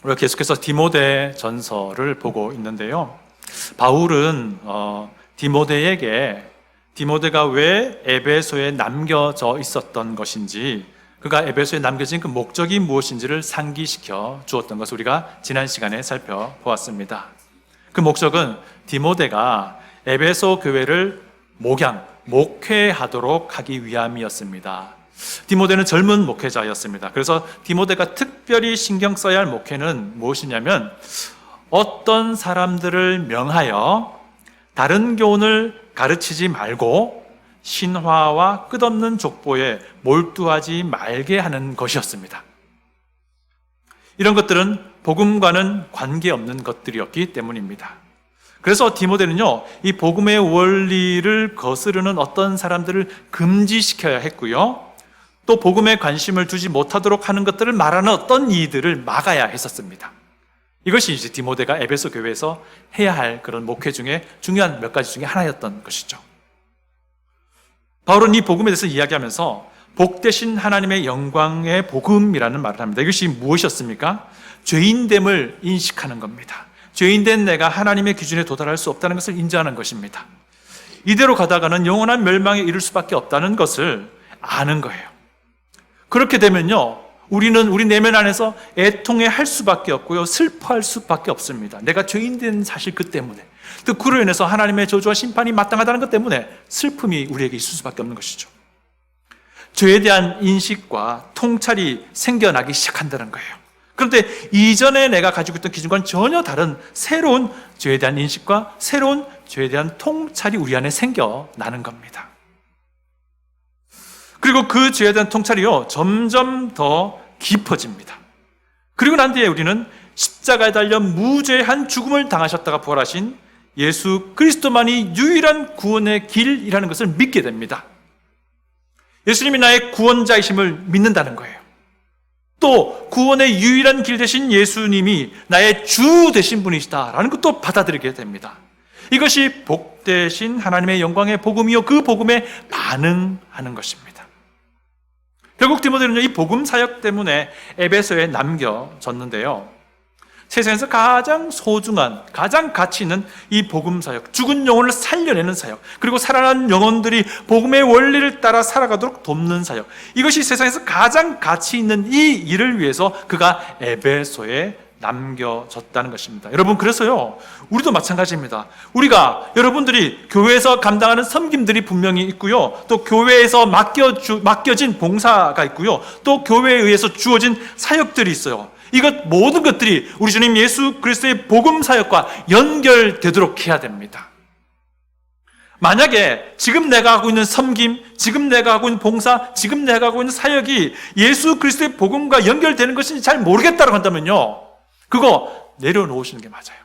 우리가 계속해서 디모데 전서를 보고 있는데요. 바울은 디모데가 왜 에베소에 남겨져 있었던 것인지, 그가 에베소에 남겨진 그 목적이 무엇인지를 상기시켜 주었던 것을 우리가 지난 시간에 살펴보았습니다. 그 목적은 디모데가 에베소 교회를 목회하도록 하기 위함이었습니다. 디모데는 젊은 목회자였습니다. 그래서 디모데가 특별히 신경 써야 할 목회는 무엇이냐면, 어떤 사람들을 명하여 다른 교훈을 가르치지 말고 신화와 끝없는 족보에 몰두하지 말게 하는 것이었습니다. 이런 것들은 복음과는 관계없는 것들이었기 때문입니다. 그래서 디모데는요, 이 복음의 원리를 거스르는 어떤 사람들을 금지시켜야 했고요, 또 복음에 관심을 두지 못하도록 하는 것들을 말하는 어떤 이들을 막아야 했었습니다. 이것이 이제 디모데가 에베소 교회에서 해야 할 그런 목회 중에 중요한 몇 가지 중에 하나였던 것이죠. 바울은 이 복음에 대해서 이야기하면서 복되신 하나님의 영광의 복음이라는 말을 합니다. 이것이 무엇이었습니까? 죄인됨을 인식하는 겁니다. 죄인된 내가 하나님의 기준에 도달할 수 없다는 것을 인정하는 것입니다. 이대로 가다가는 영원한 멸망에 이를 수밖에 없다는 것을 아는 거예요. 그렇게 되면요, 우리는 우리 내면 안에서 애통해할 수밖에 없고요, 슬퍼할 수밖에 없습니다. 내가 죄인된 사실 그 때문에, 또 그로 인해서 하나님의 저주와 심판이 마땅하다는 것 때문에 슬픔이 우리에게 있을 수밖에 없는 것이죠. 죄에 대한 인식과 통찰이 생겨나기 시작한다는 거예요. 그런데 이전에 내가 가지고 있던 기준과는 전혀 다른 새로운 죄에 대한 인식과 새로운 죄에 대한 통찰이 우리 안에 생겨나는 겁니다. 그리고 그 죄에 대한 통찰이요, 점점 더 깊어집니다. 그리고 난 뒤에 우리는 십자가에 달려 무죄한 죽음을 당하셨다가 부활하신 예수 그리스도만이 유일한 구원의 길이라는 것을 믿게 됩니다. 예수님이 나의 구원자이심을 믿는다는 거예요. 또 구원의 유일한 길 되신 예수님이 나의 주 되신 분이시다라는 것도 받아들이게 됩니다. 이것이 복되신 하나님의 영광의 복음이요, 그 복음에 반응하는 것입니다. 결국 디모데는 이 복음 사역 때문에 에베소에 남겨졌는데요, 세상에서 가장 소중한, 가장 가치 있는 이 복음 사역, 죽은 영혼을 살려내는 사역, 그리고 살아난 영혼들이 복음의 원리를 따라 살아가도록 돕는 사역, 이것이 세상에서 가장 가치 있는 이 일을 위해서 그가 에베소에 남겨졌다는 것입니다. 여러분, 그래서요, 우리도 마찬가지입니다. 우리가, 여러분들이 교회에서 감당하는 섬김들이 분명히 있고요, 또 교회에서 맡겨진 봉사가 있고요, 또 교회에 의해서 주어진 사역들이 있어요. 이것 모든 것들이 우리 주님 예수 그리스도의 복음 사역과 연결되도록 해야 됩니다. 만약에 지금 내가 하고 있는 섬김, 지금 내가 하고 있는 봉사, 지금 내가 하고 있는 사역이 예수 그리스도의 복음과 연결되는 것인지 잘 모르겠다고 한다면요, 그거 내려놓으시는 게 맞아요.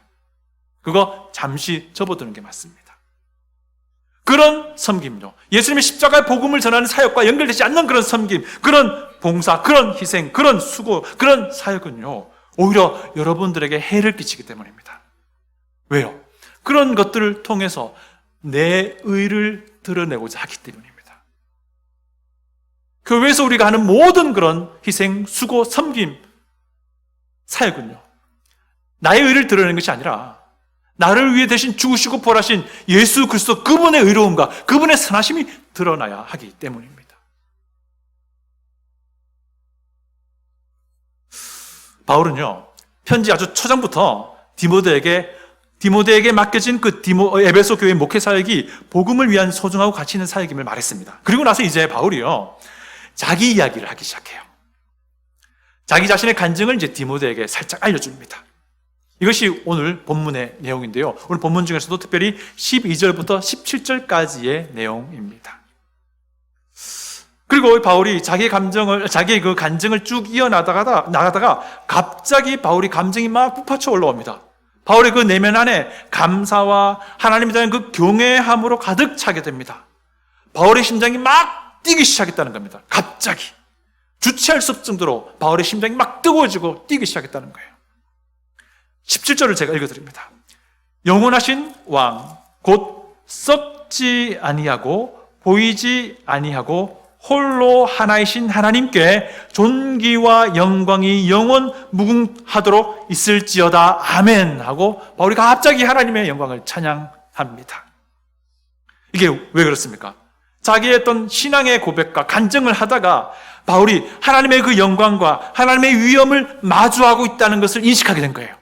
그거 잠시 접어두는 게 맞습니다. 그런 섬김요, 예수님의 십자가의 복음을 전하는 사역과 연결되지 않는 그런 섬김, 그런 봉사, 그런 희생, 그런 수고, 그런 사역은요, 오히려 여러분들에게 해를 끼치기 때문입니다. 왜요? 그런 것들을 통해서 내 의를 드러내고자 하기 때문입니다. 교회에서 우리가 하는 모든 그런 희생, 수고, 섬김, 사역은요, 나의 의를 드러내는 것이 아니라 나를 위해 대신 죽으시고 부활하신 예수 그리스도, 그분의 의로움과 그분의 선하심이 드러나야 하기 때문입니다. 바울은요, 편지 아주 초장부터 디모데에게 맡겨진 그 에베소 교회 목회 사역이 복음을 위한 소중하고 가치 있는 사역임을 말했습니다. 그리고 나서 이제 바울이요, 자기 이야기를 하기 시작해요. 자기 자신의 간증을 이제 디모데에게 살짝 알려줍니다. 이것이 오늘 본문의 내용인데요, 오늘 본문 중에서도 특별히 12절부터 17절까지의 내용입니다. 그리고 바울이 자기의 그 간증을 쭉 나가다가 갑자기 바울이 감정이 막 북받쳐 올라옵니다. 바울의 그 내면 안에 감사와 하나님에 대한 그 경외함으로 가득 차게 됩니다. 바울의 심장이 막 뛰기 시작했다는 겁니다. 갑자기 주체할 수 없을 정도로 바울의 심장이 막 뜨거워지고 뛰기 시작했다는 거예요. 17절을 제가 읽어드립니다. 영원하신 왕, 곧 썩지 아니하고 보이지 아니하고 홀로 하나이신 하나님께 존귀와 영광이 영원 무궁하도록 있을지어다. 아멘 하고 바울이 갑자기 하나님의 영광을 찬양합니다. 이게 왜 그렇습니까? 자기의 어떤 신앙의 고백과 간증을 하다가 바울이 하나님의 그 영광과 하나님의 위엄을 마주하고 있다는 것을 인식하게 된 거예요.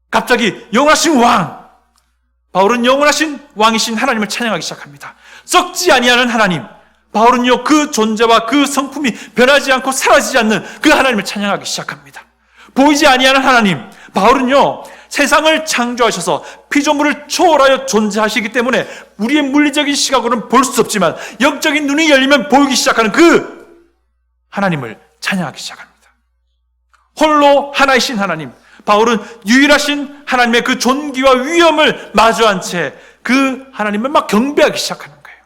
갑자기 영원하신 왕, 바울은 영원하신 왕이신 하나님을 찬양하기 시작합니다. 썩지 아니하는 하나님, 바울은요 그 존재와 그 성품이 변하지 않고 사라지지 않는 그 하나님을 찬양하기 시작합니다. 보이지 아니하는 하나님, 바울은요 세상을 창조하셔서 피조물을 초월하여 존재하시기 때문에 우리의 물리적인 시각으로는 볼 수 없지만 영적인 눈이 열리면 보이기 시작하는 그 하나님을 찬양하기 시작합니다. 홀로 하나이신 하나님, 바울은 유일하신 하나님의 그 존귀와 위엄을 마주한 채 그 하나님을 막 경배하기 시작하는 거예요.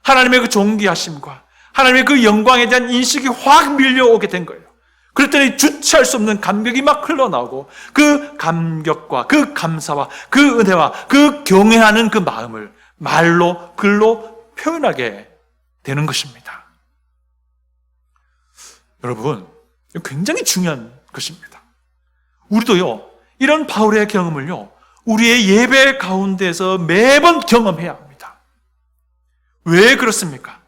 하나님의 그 존귀하심과 하나님의 그 영광에 대한 인식이 확 밀려오게 된 거예요. 그랬더니 주체할 수 없는 감격이 막 흘러나오고 그 감격과 그 감사와 그 은혜와 그 경외하는 그 마음을 말로 글로 표현하게 되는 것입니다. 여러분, 굉장히 중요한 것입니다. 우리도요 이런 바울의 경험을요 우리의 예배 가운데서 매번 경험해야 합니다. 왜 그렇습니까?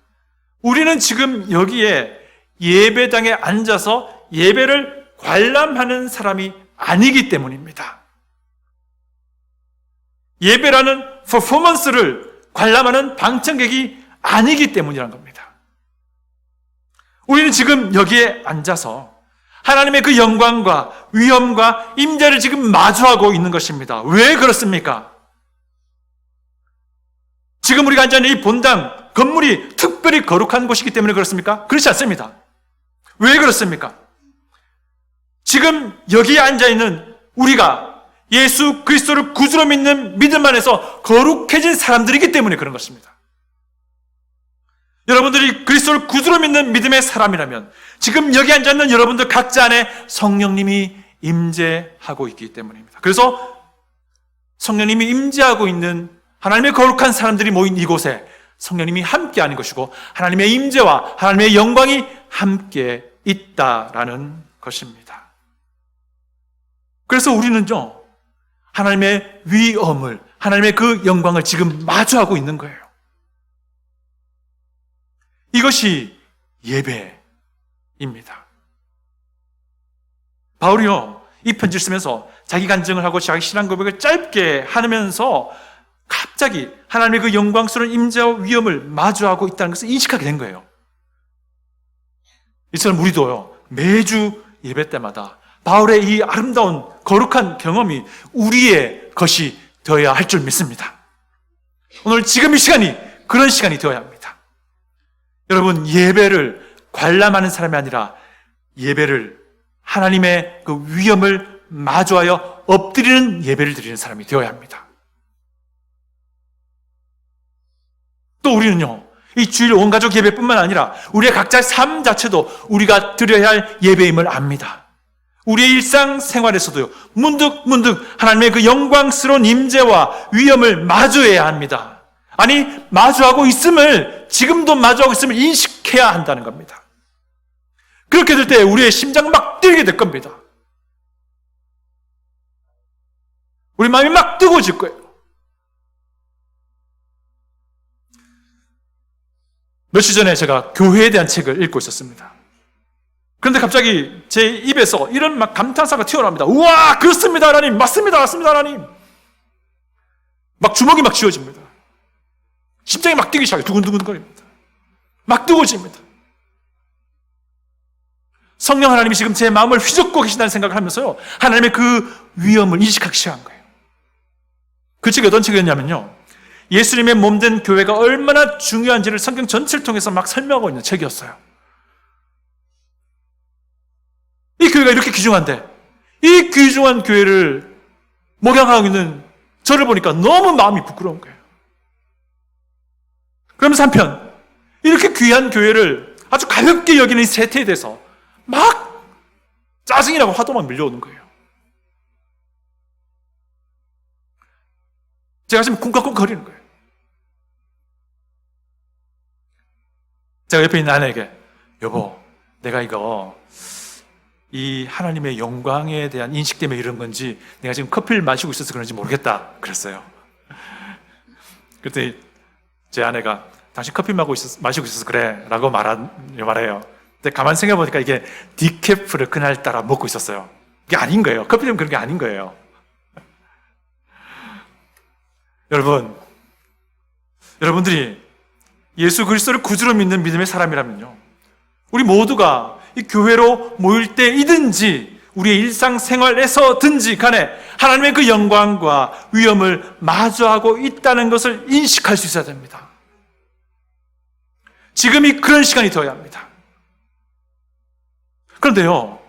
우리는 지금 여기에 예배당에 앉아서 예배를 관람하는 사람이 아니기 때문입니다. 예배라는 퍼포먼스를 관람하는 방청객이 아니기 때문이란 겁니다. 우리는 지금 여기에 앉아서 하나님의 그 영광과 위엄과 임재를 지금 마주하고 있는 것입니다. 왜 그렇습니까? 지금 우리가 앉아있는 이 본당 건물이 특별히 거룩한 곳이기 때문에 그렇습니까? 그렇지 않습니다. 왜 그렇습니까? 지금 여기에 앉아있는 우리가 예수 그리스도를 구주로 믿는 믿음 안에서 거룩해진 사람들이기 때문에 그런 것입니다. 여러분들이 그리스도를 구주로 믿는 믿음의 사람이라면 지금 여기 앉아있는 여러분들 각자 안에 성령님이 임재하고 있기 때문입니다. 그래서 성령님이 임재하고 있는 하나님의 거룩한 사람들이 모인 이곳에 성령님이 함께하는 것이고 하나님의 임재와 하나님의 영광이 함께 있다라는 것입니다. 그래서 우리는요 하나님의 위엄을, 하나님의 그 영광을 지금 마주하고 있는 거예요. 이것이 예배입니다. 바울이요 이 편지를 쓰면서 자기 간증을 하고 자기 신앙 고백을 짧게 하면서 갑자기 하나님의 그 영광스러운 임재와 위엄을 마주하고 있다는 것을 인식하게 된 거예요. 이처럼 우리도요 매주 예배 때마다 바울의 이 아름다운 거룩한 경험이 우리의 것이 되어야 할 줄 믿습니다. 오늘 지금 이 시간이 그런 시간이 되어야 합니다. 여러분, 예배를 관람하는 사람이 아니라 예배를 하나님의 그 위엄을 마주하여 엎드리는 예배를 드리는 사람이 되어야 합니다. 또 우리는요 이 주일 온 가족 예배뿐만 아니라 우리의 각자의 삶 자체도 우리가 드려야 할 예배임을 압니다. 우리의 일상생활에서도요 문득 하나님의 그 영광스러운 임재와 위엄을 마주해야 합니다. 아니 마주하고 있음을, 지금도 마주하고 있음을 인식해야 한다는 겁니다. 그렇게 될 때 우리의 심장 막 뛰게 될 겁니다. 우리 마음이 막 뜨거워질 거예요. 며칠 전에 제가 교회에 대한 책을 읽고 있었습니다. 그런데 갑자기 제 입에서 이런 막 감탄사가 튀어나옵니다. 우와, 그렇습니다 하나님, 맞습니다 하나님. 막 주먹이 막 쥐어집니다. 심장이 막 뛰기 시작해요. 두근두근거립니다. 막 뜨거워집니다. 성령 하나님이 지금 제 마음을 휘젓고 계신다는 생각을 하면서요 하나님의 그 위엄을 인식하기 시작한 거예요. 그 책이 어떤 책이었냐면요 예수님의 몸된 교회가 얼마나 중요한지를 성경 전체를 통해서 막 설명하고 있는 책이었어요. 이 교회가 이렇게 귀중한데 이 귀중한 교회를 목양하고 있는 저를 보니까 너무 마음이 부끄러운 거예요. 그러면서 한편 이렇게 귀한 교회를 아주 가볍게 여기는 이 세태에 대해서 막 짜증이 나고 화도 밀려오는 거예요. 제가 지금 쿵쾅쿵 거리는 거예요. 제가 옆에 있는 아내에게, 여보, 내가 이 하나님의 영광에 대한 인식 때문에 이런 건지 내가 지금 커피를 마시고 있어서 그런지 모르겠다 그랬어요. 그때 제 아내가, 당신 커피 마시고 있어서 그래 라고 말해요. 근데 가만히 생각해보니까 이게 디캐프를 그날따라 먹고 있었어요. 이게 아닌 거예요. 커피 때문에 그런 게 아닌 거예요. 여러분들이 예수 그리스도를 구주로 믿는 믿음의 사람이라면요, 우리 모두가 이 교회로 모일 때이든지 우리의 일상생활에서든지 간에 하나님의 그 영광과 위엄을 마주하고 있다는 것을 인식할 수 있어야 됩니다. 지금이 그런 시간이 되어야 합니다. 그런데요,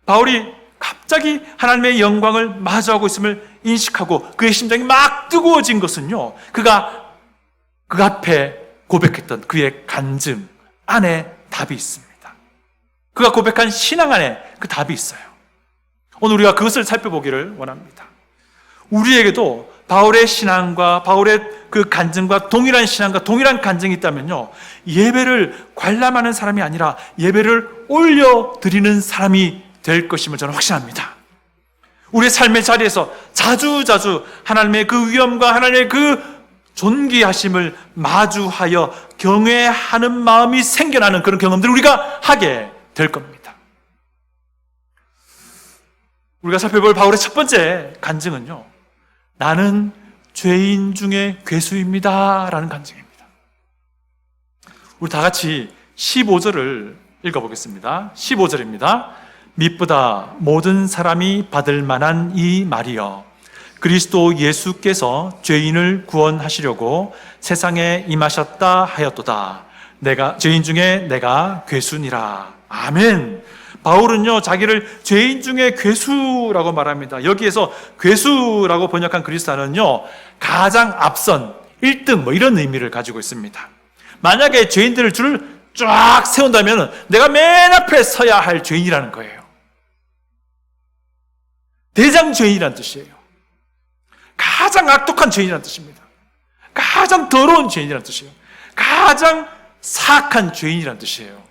바울이 갑자기 하나님의 영광을 마주하고 있음을 인식하고 그의 심장이 막 뜨거워진 것은요, 그가 그 앞에 고백했던 그의 간증 안에 답이 있습니다. 그가 고백한 신앙 안에 그 답이 있어요. 오늘 우리가 그것을 살펴보기를 원합니다. 우리에게도 바울의 신앙과 바울의 그 간증과 동일한 신앙과 동일한 간증이 있다면요, 예배를 관람하는 사람이 아니라 예배를 올려드리는 사람이 될 것임을 저는 확신합니다. 우리의 삶의 자리에서 자주자주 하나님의 그 위엄과 하나님의 그 존귀하심을 마주하여 경외하는 마음이 생겨나는 그런 경험들을 우리가 하게 될 겁니다. 우리가 살펴볼 바울의 첫 번째 간증은요, 나는 죄인 중에 괴수입니다 라는 간증입니다. 우리 다 같이 15절을 읽어보겠습니다. 15절입니다. 밉보다 모든 사람이 받을 만한 이 말이여, 그리스도 예수께서 죄인을 구원하시려고 세상에 임하셨다 하였도다. 죄인 중에 내가 괴수니라. 아멘. 바울은요, 자기를 죄인 중에 괴수라고 말합니다. 여기에서 괴수라고 번역한 그리스도는요, 가장 앞선 1등 이런 의미를 가지고 있습니다. 만약에 죄인들을 줄을 쫙 세운다면 내가 맨 앞에 서야 할 죄인이라는 거예요. 대장 죄인이라는 뜻이에요. 가장 악독한 죄인이라는 뜻입니다. 가장 더러운 죄인이라는 뜻이에요. 가장 사악한 죄인이라는 뜻이에요.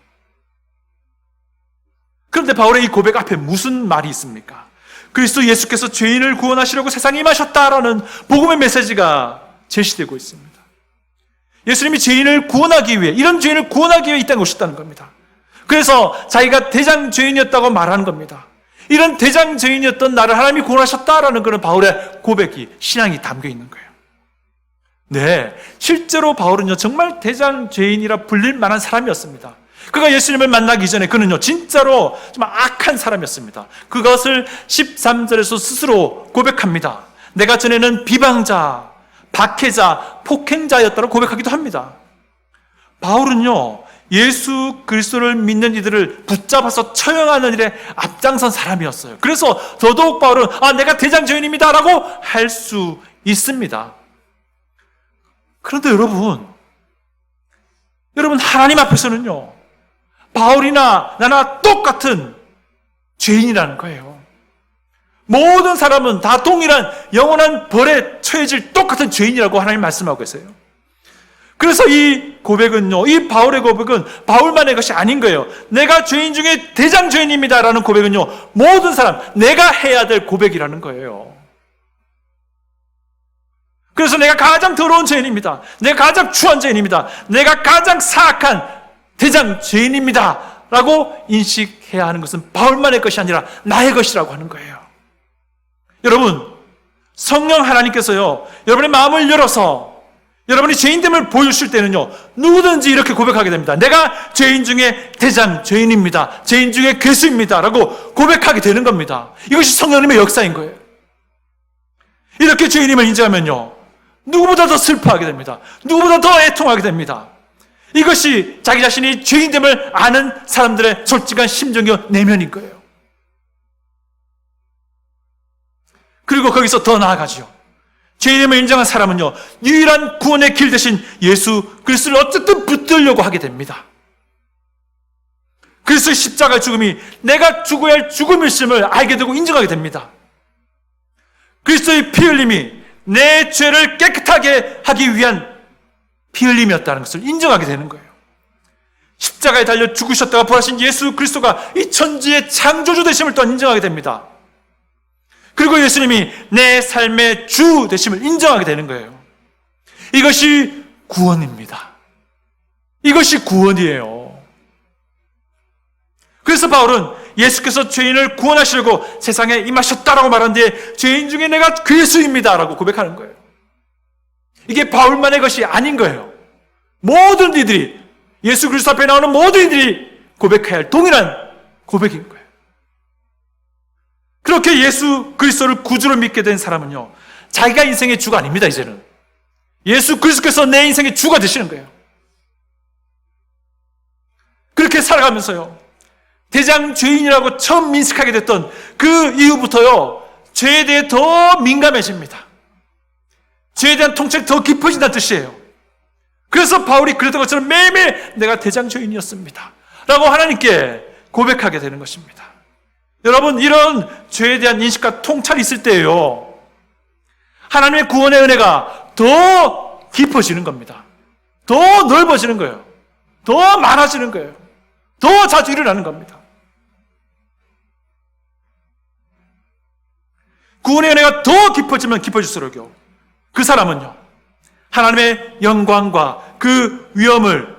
그런데 바울의 이 고백 앞에 무슨 말이 있습니까? 그리스도 예수께서 죄인을 구원하시려고 세상에 임하셨다라는 복음의 메시지가 제시되고 있습니다. 예수님이 죄인을 구원하기 위해, 이런 죄인을 구원하기 위해 이 땅에 오셨다는 겁니다. 그래서 자기가 대장 죄인이었다고 말하는 겁니다. 이런 대장 죄인이었던 나를 하나님이 구원하셨다라는 그런 바울의 고백이, 신앙이 담겨 있는 거예요. 네, 실제로 바울은요, 정말 대장 죄인이라 불릴 만한 사람이었습니다. 그가 예수님을 만나기 전에 그는요, 진짜로 좀 악한 사람이었습니다. 그것을 13절에서 스스로 고백합니다. 내가 전에는 비방자, 박해자, 폭행자였다고 고백하기도 합니다. 바울은요, 예수 그리스도를 믿는 이들을 붙잡아서 처형하는 일에 앞장선 사람이었어요. 그래서 더더욱 바울은 내가 대장 죄인입니다 라고 할 수 있습니다. 그런데 여러분 하나님 앞에서는요, 바울이나 나나 똑같은 죄인이라는 거예요. 모든 사람은 다 동일한 영원한 벌에 처해질 똑같은 죄인이라고 하나님 말씀하고 계세요. 그래서 이 고백은요, 이 바울의 고백은 바울만의 것이 아닌 거예요. 내가 죄인 중에 대장 죄인입니다 라는 고백은요, 모든 사람, 내가 해야 될 고백이라는 거예요. 그래서 내가 가장 더러운 죄인입니다. 내가 가장 추한 죄인입니다. 내가 가장 사악한 대장 죄인입니다 라고 인식해야 하는 것은 바울만의 것이 아니라 나의 것이라고 하는 거예요. 여러분, 성령 하나님께서요, 여러분의 마음을 열어서 여러분이 죄인됨을 보여주실 때는요, 누구든지 이렇게 고백하게 됩니다. 내가 죄인 중에 대장 죄인입니다. 죄인 중에 괴수입니다 라고 고백하게 되는 겁니다. 이것이 성령님의 역사인 거예요. 이렇게 죄인임을 인정하면요, 누구보다 더 슬퍼하게 됩니다. 누구보다 더 애통하게 됩니다. 이것이 자기 자신이 죄인됨을 아는 사람들의 솔직한 심정이요, 내면인 거예요. 그리고 거기서 더 나아가죠. 죄인임을 인정한 사람은요, 유일한 구원의 길 대신 예수 그리스도를 어쨌든 붙들려고 하게 됩니다. 그리스도의 십자가의 죽음이 내가 죽어야 할 죽음일심을 알게 되고 인정하게 됩니다. 그리스도의 피 흘림이 내 죄를 깨끗하게 하기 위한 피 흘림이었다는 것을 인정하게 되는 거예요. 십자가에 달려 죽으셨다가 부활하신 예수 그리스도가 이 천지의 창조주 되심을 또한 인정하게 됩니다. 그리고 예수님이 내 삶의 주 되심을 인정하게 되는 거예요. 이것이 구원입니다. 이것이 구원이에요. 그래서 바울은 예수께서 죄인을 구원하시려고 세상에 임하셨다라고 말한 뒤에 죄인 중에 내가 괴수입니다 라고 고백하는 거예요. 이게 바울만의 것이 아닌 거예요. 모든 이들이, 예수 그리스도 앞에 나오는 모든 이들이 고백해야 할 동일한 고백인 거예요. 그렇게 예수 그리스도를 구주로 믿게 된 사람은요, 자기가 인생의 주가 아닙니다. 이제는 예수 그리스도께서 내 인생의 주가 되시는 거예요. 그렇게 살아가면서요, 대장 죄인이라고 처음 인식하게 됐던 그 이후부터요, 죄에 대해 더 민감해집니다. 죄에 대한 통찰이 더 깊어진다는 뜻이에요. 그래서 바울이 그랬던 것처럼 매일매일 내가 대장 죄인이었습니다 라고 하나님께 고백하게 되는 것입니다. 여러분, 이런 죄에 대한 인식과 통찰이 있을 때예요, 하나님의 구원의 은혜가 더 깊어지는 겁니다. 더 넓어지는 거예요. 더 많아지는 거예요. 더 자주 일어나는 겁니다. 구원의 은혜가 더 깊어지면 깊어질수록요, 그 사람은요, 하나님의 영광과 그 위엄을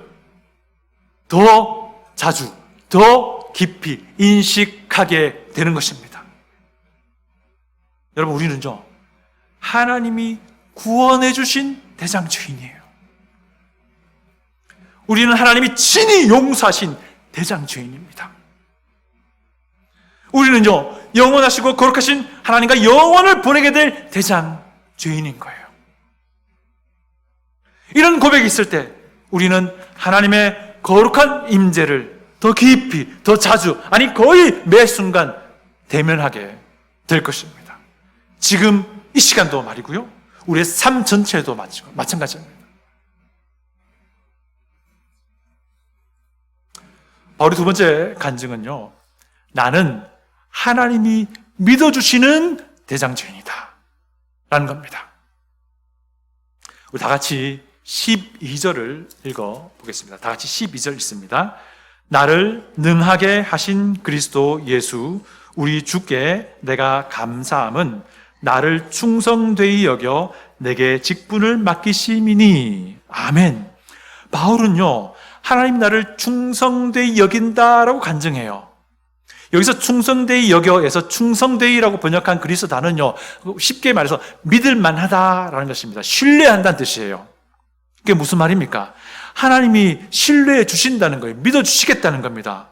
더 자주, 더 깊이 인식하게 되는 것입니다. 여러분, 우리는요, 하나님이 구원해 주신 대장 죄인이에요. 우리는 하나님이 친히 용서하신 대장 죄인입니다. 우리는요, 영원하시고 거룩하신 하나님과 영원을 보내게 될 대장 죄인인 거예요. 이런 고백이 있을 때 우리는 하나님의 거룩한 임재를 더 깊이, 더 자주, 아니 거의 매 순간 대면하게 될 것입니다. 지금 이 시간도 말이고요, 우리의 삶 전체도 마찬가지입니다. 바울의 두 번째 간증은요, 나는 하나님이 믿어주시는 대장 죄인이다 라는 겁니다. 우리 다 같이 12절을 읽어보겠습니다. 다 같이 12절 읽습니다. 나를 능하게 하신 그리스도 예수 우리 주께 내가 감사함은 나를 충성되이 여겨 내게 직분을 맡기심이니. 아멘. 바울은요, 하나님 나를 충성되이 여긴다라고 간증해요. 여기서 충성되이 여겨에서 충성되이라고 번역한 그리스어 단어는요, 쉽게 말해서 믿을만하다라는 것입니다. 신뢰한다는 뜻이에요. 그게 무슨 말입니까? 하나님이 신뢰해 주신다는 거예요. 믿어주시겠다는 겁니다.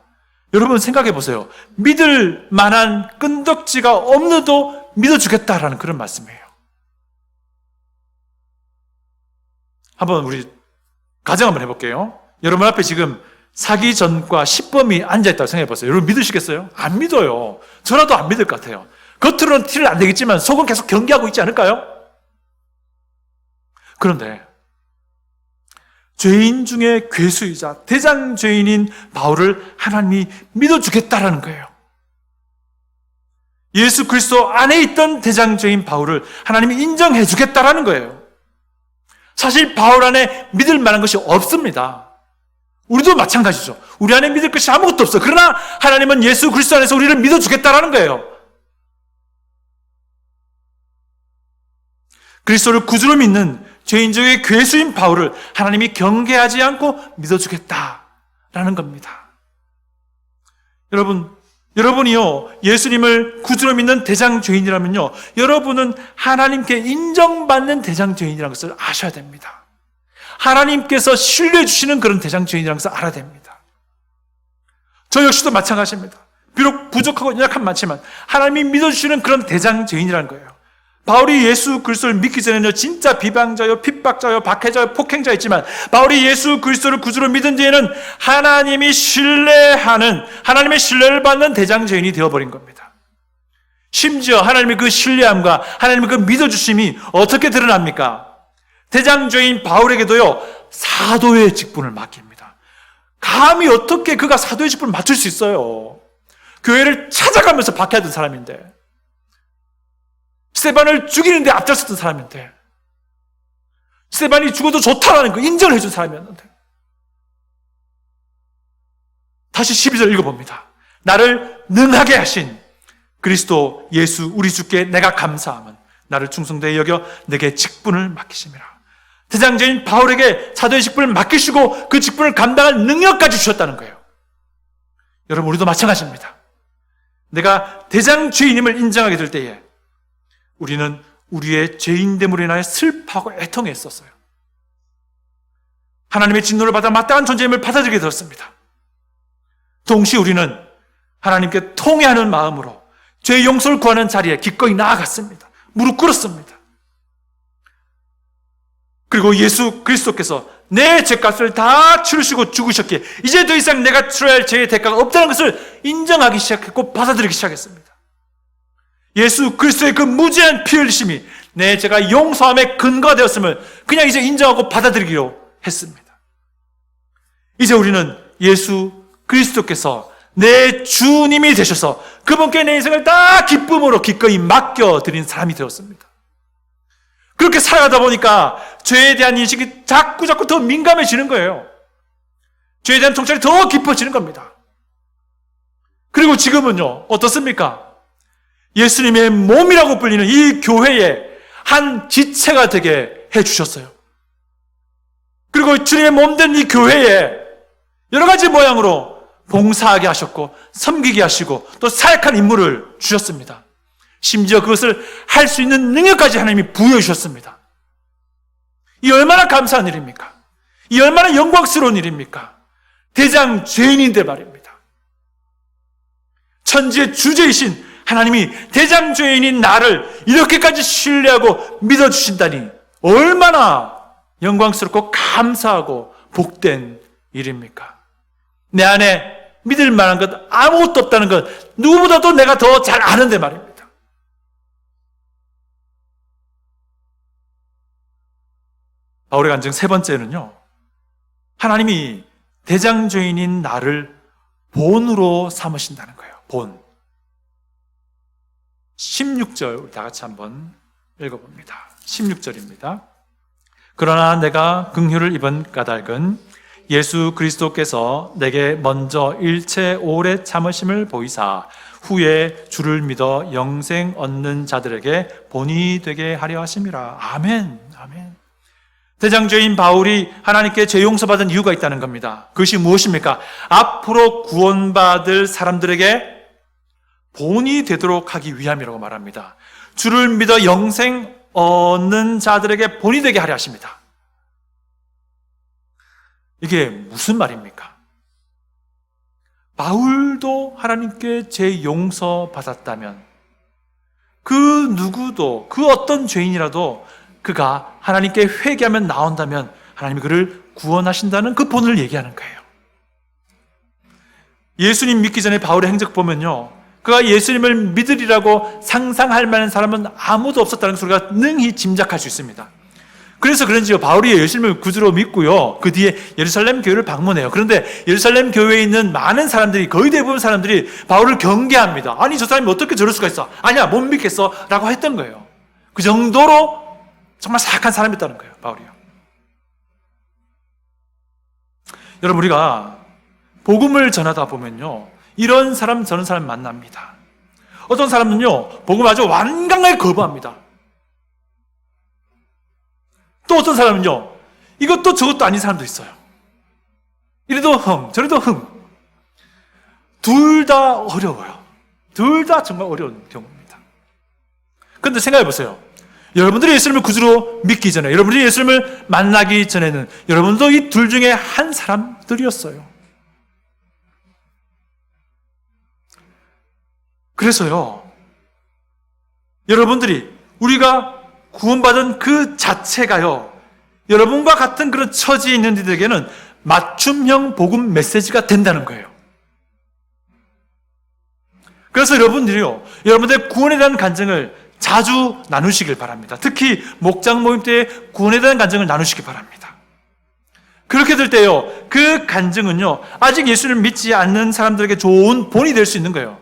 여러분 생각해 보세요. 믿을 만한 끈덕지가 없는데도 믿어주겠다라는 그런 말씀이에요. 한번 우리 가정 한번 해볼게요. 여러분 앞에 지금 사기 전과 10범이 앉아있다고 생각해 보세요. 여러분 믿으시겠어요? 안 믿어요. 저라도 안 믿을 것 같아요. 겉으로는 티를 안 내겠지만 속은 계속 경계하고 있지 않을까요? 그런데 죄인 중에 괴수이자 대장 죄인인 바울을 하나님이 믿어주겠다라는 거예요. 예수 그리스도 안에 있던 대장 죄인 바울을 하나님이 인정해 주겠다라는 거예요. 사실 바울 안에 믿을 만한 것이 없습니다. 우리도 마찬가지죠. 우리 안에 믿을 것이 아무것도 없어. 그러나 하나님은 예수 그리스도 안에서 우리를 믿어주겠다라는 거예요. 그리스도를 구주로 믿는 죄인 중에 괴수인 바울을 하나님이 경계하지 않고 믿어주겠다라는 겁니다. 여러분이요, 예수님을 구주로 믿는 대장 죄인이라면요, 여러분은 하나님께 인정받는 대장 죄인이라는 것을 아셔야 됩니다. 하나님께서 신뢰해 주시는 그런 대장 죄인이라는 것을 알아야 됩니다. 저 역시도 마찬가지입니다. 비록 부족하고 연약한 많지만 하나님이 믿어주시는 그런 대장 죄인이라는 거예요. 바울이 예수 그리스도를 믿기 전에는 진짜 비방자요, 핍박자요, 박해자요, 폭행자였지만 바울이 예수 그리스도를 구주로 믿은 뒤에는 하나님이 신뢰하는, 하나님의 신뢰를 받는 대장 죄인이 되어버린 겁니다. 심지어 하나님의 그 신뢰함과 하나님의 그 믿어주심이 어떻게 드러납니까? 대장 죄인 바울에게도요, 사도의 직분을 맡깁니다. 감히 어떻게 그가 사도의 직분을 맡을 수 있어요? 교회를 찾아가면서 박해하던 사람인데, 스데반을 죽이는데 앞장섰던 사람인데, 스데반이 죽어도 좋다라는 거 인정을 해준 사람이었는데, 다시 12절 읽어봅니다. 나를 능하게 하신 그리스도 예수 우리 주께 내가 감사함은 나를 충성되이 여겨 내게 직분을 맡기심이라. 대장제인 바울에게 사도의 직분을 맡기시고 그 직분을 감당할 능력까지 주셨다는 거예요. 여러분, 우리도 마찬가지입니다. 내가 대장죄인임을 인정하게 될 때에 우리는 우리의 죄인됨으로 인하여 슬퍼하고 애통했었어요. 하나님의 진노를 받아 마땅한 존재임을 받아들이게 되었습니다. 동시에 우리는 하나님께 통회하는 마음으로 죄의 용서를 구하는 자리에 기꺼이 나아갔습니다. 무릎 꿇었습니다. 그리고 예수 그리스도께서 내 죄값을 다 치르시고 죽으셨기에 이제 더 이상 내가 치러야 할 죄의 대가가 없다는 것을 인정하기 시작했고 받아들이기 시작했습니다. 예수 그리스도의 그 무제한 피 흘리심이 내 죄가 용서함의 근거가 되었음을 그냥 이제 인정하고 받아들이기로 했습니다. 이제 우리는 예수 그리스도께서 내 주님이 되셔서 그분께 내 인생을 다 기쁨으로 기꺼이 맡겨드린 사람이 되었습니다. 그렇게 살아가다 보니까 죄에 대한 인식이 자꾸 더 민감해지는 거예요. 죄에 대한 통찰이 더 깊어지는 겁니다. 그리고 지금은요, 어떻습니까? 예수님의 몸이라고 불리는 이 교회의 한 지체가 되게 해주셨어요. 그리고 주님의 몸된 이 교회에 여러 가지 모양으로 봉사하게 하셨고 섬기게 하시고 또 사역한 인물을 주셨습니다. 심지어 그것을 할 수 있는 능력까지 하나님이 부여해 주셨습니다. 이 얼마나 감사한 일입니까? 이 얼마나 영광스러운 일입니까? 대장 죄인인데 말입니다. 천지의 주제이신 하나님이 대장 죄인인 나를 이렇게까지 신뢰하고 믿어주신다니 얼마나 영광스럽고 감사하고 복된 일입니까? 내 안에 믿을 만한 것 아무것도 없다는 것 누구보다도 내가 더 잘 아는데 말입니다. 바울의 간증 세 번째는요, 하나님이 대장죄인인 나를 본으로 삼으신다는 거예요. 본. 16절 우리 다 같이 한번 읽어봅니다. 16절입니다. 그러나 내가 긍휼을 입은 까닭은 예수 그리스도께서 내게 먼저 일체 오래 참으심을 보이사 후에 주를 믿어 영생 얻는 자들에게 본이 되게 하려 하심이라. 아멘. 아멘. 대장죄인 바울이 하나님께 죄 용서받은 이유가 있다는 겁니다. 그것이 무엇입니까? 앞으로 구원받을 사람들에게 본이 되도록 하기 위함이라고 말합니다. 주를 믿어 영생 얻는 자들에게 본이 되게 하려 하십니다. 이게 무슨 말입니까? 바울도 하나님께 죄 용서 받았다면 그 누구도 그 어떤 죄인이라도 그가 하나님께 회개하면 나온다면 하나님이 그를 구원하신다는 그 본을 얘기하는 거예요. 예수님 믿기 전에 바울의 행적 보면요, 그가 예수님을 믿으리라고 상상할 만한 사람은 아무도 없었다는 것을 우리가 능히 짐작할 수 있습니다. 그래서 그런지요, 바울이 예수님을 구주로 믿고요, 그 뒤에 예루살렘 교회를 방문해요. 그런데 예루살렘 교회에 있는 많은 사람들이, 거의 대부분 사람들이 바울을 경계합니다. 아니, 저 사람이 어떻게 저럴 수가 있어? 아니야, 못 믿겠어 라고 했던 거예요. 그 정도로 정말 사악한 사람이었다는 거예요, 바울이요. 여러분, 우리가 복음을 전하다 보면요, 이런 사람 저런 사람 만납니다. 어떤 사람은요, 복음을 아주 완강하게 거부합니다. 또 어떤 사람은요, 이것도 저것도 아닌 사람도 있어요. 이래도 흥, 저래도 흥. 둘 다 어려워요. 둘 다 정말 어려운 경우입니다. 그런데 생각해 보세요. 여러분들이 예수님을 구주로 믿기 전에, 여러분들이 예수님을 만나기 전에는 여러분도 이 둘 중에 한 사람들이었어요. 그래서요, 여러분들이, 우리가 구원받은 그 자체가요, 여러분과 같은 그런 처지에 있는 이들에게는 맞춤형 복음 메시지가 된다는 거예요. 그래서 여러분들이요, 여러분들의 구원에 대한 간증을 자주 나누시길 바랍니다. 특히 목장 모임 때 구원에 대한 간증을 나누시기 바랍니다. 그렇게 될 때요, 그 간증은요, 아직 예수를 믿지 않는 사람들에게 좋은 본이 될 수 있는 거예요.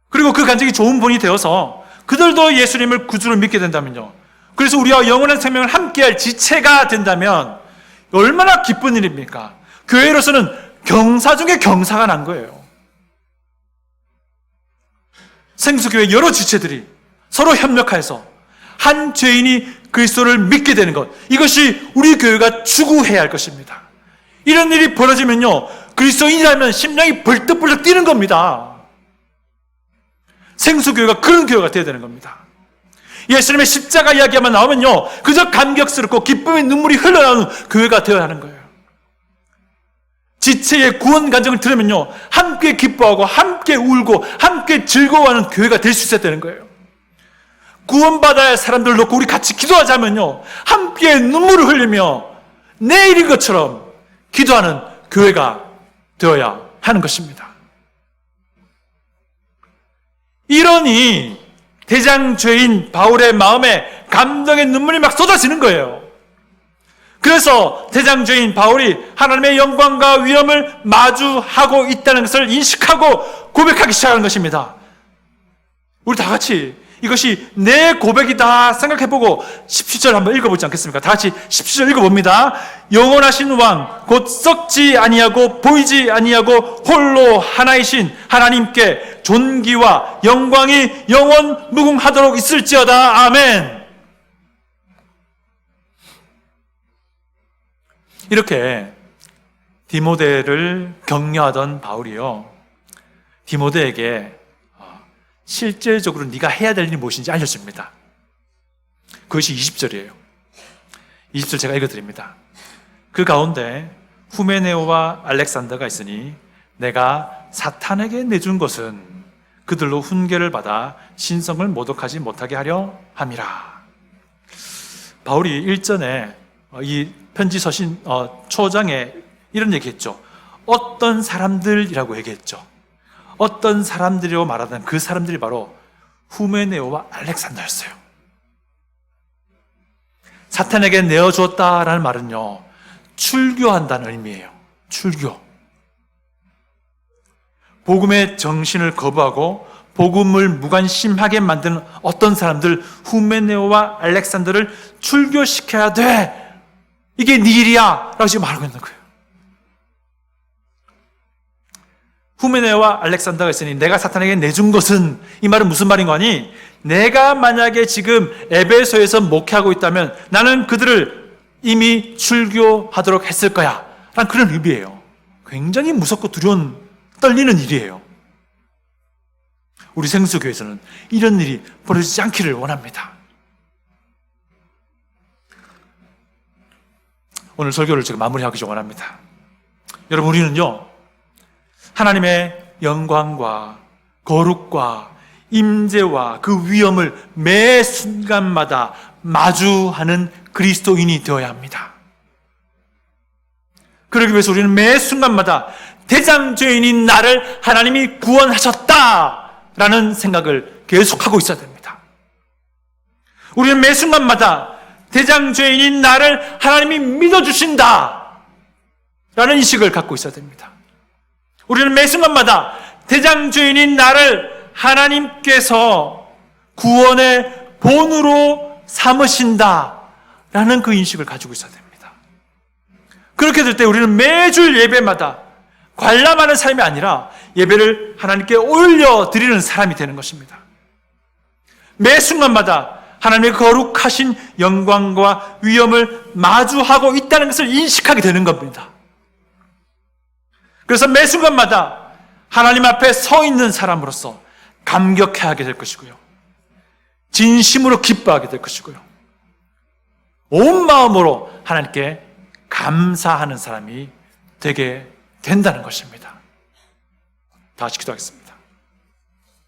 그리고 그 간증이 좋은 본이 되어서 그들도 예수님을 구주로 믿게 된다면요, 그래서 우리와 영원한 생명을 함께할 지체가 된다면 얼마나 기쁜 일입니까? 교회로서는 경사 중에 경사가 난 거예요. 생수교회 여러 지체들이 서로 협력해서 한 죄인이 그리스도를 믿게 되는 것, 이것이 우리 교회가 추구해야 할 것입니다. 이런 일이 벌어지면요, 그리스도인이라면 심장이 벌떡벌떡 뛰는 겁니다. 생수교회가 그런 교회가 되어야 되는 겁니다. 예수님의 십자가 이야기만 나오면요, 그저 감격스럽고 기쁨의 눈물이 흘러나오는 교회가 되어야 하는 거예요. 지체의 구원 간증을 들으면요, 함께 기뻐하고 함께 울고 함께 즐거워하는 교회가 될 수 있어야 되는 거예요. 구원받아야 할 사람들을 놓고 우리 같이 기도하자면요, 함께 눈물을 흘리며 내일인 것처럼 기도하는 교회가 되어야 하는 것입니다. 이러니 대장죄인 바울의 마음에 감동의 눈물이 막 쏟아지는 거예요. 그래서 대장죄인 바울이 하나님의 영광과 위엄을 마주하고 있다는 것을 인식하고 고백하기 시작하는 것입니다. 우리 다 같이 이것이 내 고백이다 생각해보고 17절 한번 읽어보지 않겠습니까? 다 같이 17절 읽어봅니다. 영원하신 왕 곧 썩지 아니하고 보이지 아니하고 홀로 하나이신 하나님께 존귀와 영광이 영원 무궁하도록 있을지어다. 아멘. 이렇게 디모데를 격려하던 바울이요, 디모데에게 실제적으로 네가 해야 될 일이 무엇인지 알려줍니다. 그것이 20절이에요. 20절 제가 읽어드립니다. 그 가운데 후메네오와 알렉산더가 있으니 내가 사탄에게 내준 것은 그들로 훈계를 받아 신성을 모독하지 못하게 하려 함이라. 바울이 일전에 이 편지 서신 초장에 이런 얘기했죠. 어떤 사람들이라고 얘기했죠. 어떤 사람들이라고 말하던 그 사람들이 바로 후메네오와 알렉산더였어요. 사탄에게 내어주었다라는 말은요, 출교한다는 의미예요. 출교. 복음의 정신을 거부하고 복음을 무관심하게 만드는 어떤 사람들, 후메네오와 알렉산더를 출교시켜야 돼. 이게 네 일이야 라고 지금 말하고 있는 거예요. 후메네오와 알렉산더가 있으니 내가 사탄에게 내준 것은, 이 말은 무슨 말인 거니? 내가 만약에 지금 에베소에서 목회하고 있다면 나는 그들을 이미 출교하도록 했을 거야 라는 그런 의미예요. 굉장히 무섭고 두려운, 떨리는 일이에요. 우리 생수교회에서는 이런 일이 벌어지지 않기를 원합니다. 오늘 설교를 제가 마무리하기 원합니다. 여러분, 우리는요, 하나님의 영광과 거룩과 임재와 그 위엄을 매 순간마다 마주하는 그리스도인이 되어야 합니다. 그러기 위해서 우리는 매 순간마다 대장죄인인 나를 하나님이 구원하셨다라는 생각을 계속하고 있어야 됩니다. 우리는 매 순간마다 대장죄인인 나를 하나님이 믿어주신다 라는 인식을 갖고 있어야 됩니다. 우리는 매 순간마다 대장죄인인 나를 하나님께서 구원의 본으로 삼으신다 라는 그 인식을 가지고 있어야 됩니다. 그렇게 될 때 우리는 매주 예배마다 관람하는 삶이 아니라 예배를 하나님께 올려드리는 사람이 되는 것입니다. 매 순간마다 하나님의 거룩하신 영광과 위엄을 마주하고 있다는 것을 인식하게 되는 겁니다. 그래서 매 순간마다 하나님 앞에 서 있는 사람으로서 감격해하게 될 것이고요, 진심으로 기뻐하게 될 것이고요, 온 마음으로 하나님께 감사하는 사람이 되게 된다는 것입니다. 다 같이 기도하겠습니다.